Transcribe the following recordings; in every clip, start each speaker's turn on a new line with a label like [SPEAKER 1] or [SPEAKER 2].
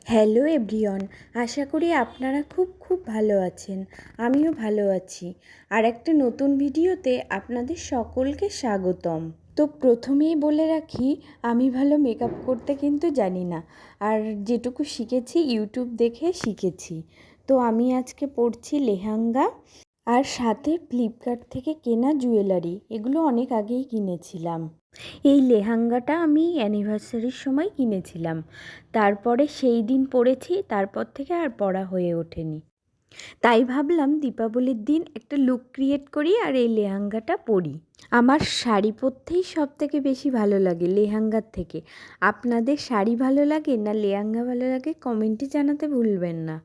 [SPEAKER 1] Hello everyone, আশা করি আপনারা খুব ভালো আছেন। আমিও ভালো আছি। আর একটা নতুন ভিডিওতে আপনাদের সকলকে স্বাগতম। তো প্রথমেই বলে রাখি, আমি ভালো মেকআপ করতে কিন্তু জানি না, আর যেটুকু শিখেছি ইউটিউব দেখে শিখেছি। তো আমি আজকে পরছি লেহেঙ্গা, আর সাথে ফ্লিপকার্ট থেকে কেনা জুয়েলারি। এগুলো অনেক আগেই কিনেছিলাম। এই লেহেঙ্গাটা আমি অ্যানিভার্সারির সময় কিনেছিলাম, তারপরে সেই দিন পরেছি, তারপর থেকে আর পরা হয়ে ওঠেনি। তাই ভাবলাম দীপাবলির দিন একটা লুক ক্রিয়েট করি আর এই লেহেঙ্গাটা পরি। আমার শাড়ি পরতেই সব থেকে বেশি ভালো লাগে লেহেঙ্গার থেকে। আপনাদের শাড়ি ভালো লাগে না লেহেঙ্গা ভালো লাগে, কমেন্টে জানাতে ভুলবেন না।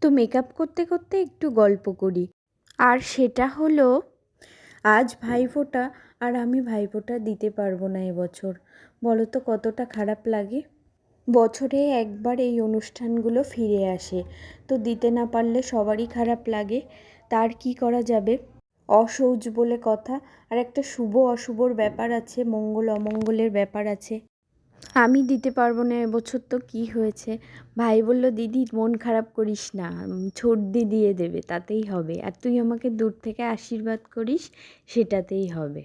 [SPEAKER 1] তো মেকআপ করতে করতে একটু গল্প করি, আর সেটা হলো আজ ভাইফোঁটা, আর আমি ভাইফোঁটা দিতে পারবো না এবছর। বলো তো কতটা খারাপ লাগে। বছরে একবার এই অনুষ্ঠানগুলো ফিরে আসে, তো দিতে না পারলে সবারই খারাপ লাগে। তার কি করা যাবে, অসৌচ বলে কথা। আর একটা শুভ অশুভর ব্যাপার আছে, মঙ্গল অমঙ্গলের ব্যাপার আছে। আমি দিতে পারবো না এবছর, তো কি হয়েছে। ভাই বলল, দিদি মন খারাপ করিস না, ছর্দি দিয়ে দেবে, তাতেই হবে, আর তুই আমাকে দূর থেকে আশীর্বাদ করিস, সেটাতেই হবে।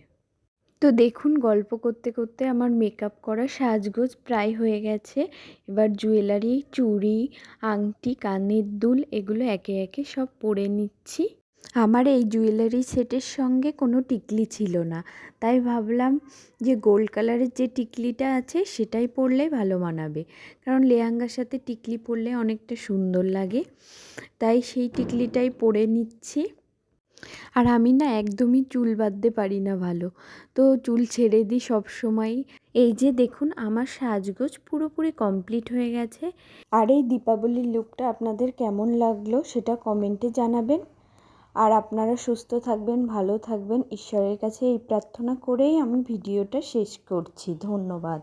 [SPEAKER 1] তো দেখুন, গল্প করতে করতে আমার মেকআপ করা সাজগোজ প্রায় হয়ে গেছে। এবার জুয়েলারি, চুড়ি, আংটি, কানের দুল এগুলো একে একে সব পরে নিচ্ছি। আমার এই জুয়েলারি সেটের সঙ্গে কোনো টিকলি ছিল না, তাই ভাবলাম যে গোল্ড কালারের যে টিকলিটা আছে সেটাই পরলেই ভালো মানাবে, কারণ লেহেঙ্গার সাথে টিকলি পরলে অনেকটা সুন্দর লাগে। তাই সেই টিকলিটাই পরে নিচ্ছি। আর আমি না একদমই চুল বাঁধতে পারি না ভালো, তো চুল ছেড়ে দিই সব সময়। এই যে দেখুন, আমার সাজগোজ পুরোপুরি কমপ্লিট হয়ে গেছে। আর এই দীপাবলির লুকটা আপনাদের কেমন লাগলো সেটা কমেন্টে জানাবেন। আর আপনারা সুস্থ থাকবেন, ভালো থাকবেন, ঈশ্বরের কাছে এই প্রার্থনা করেই আমি ভিডিওটা শেষ করছি। ধন্যবাদ।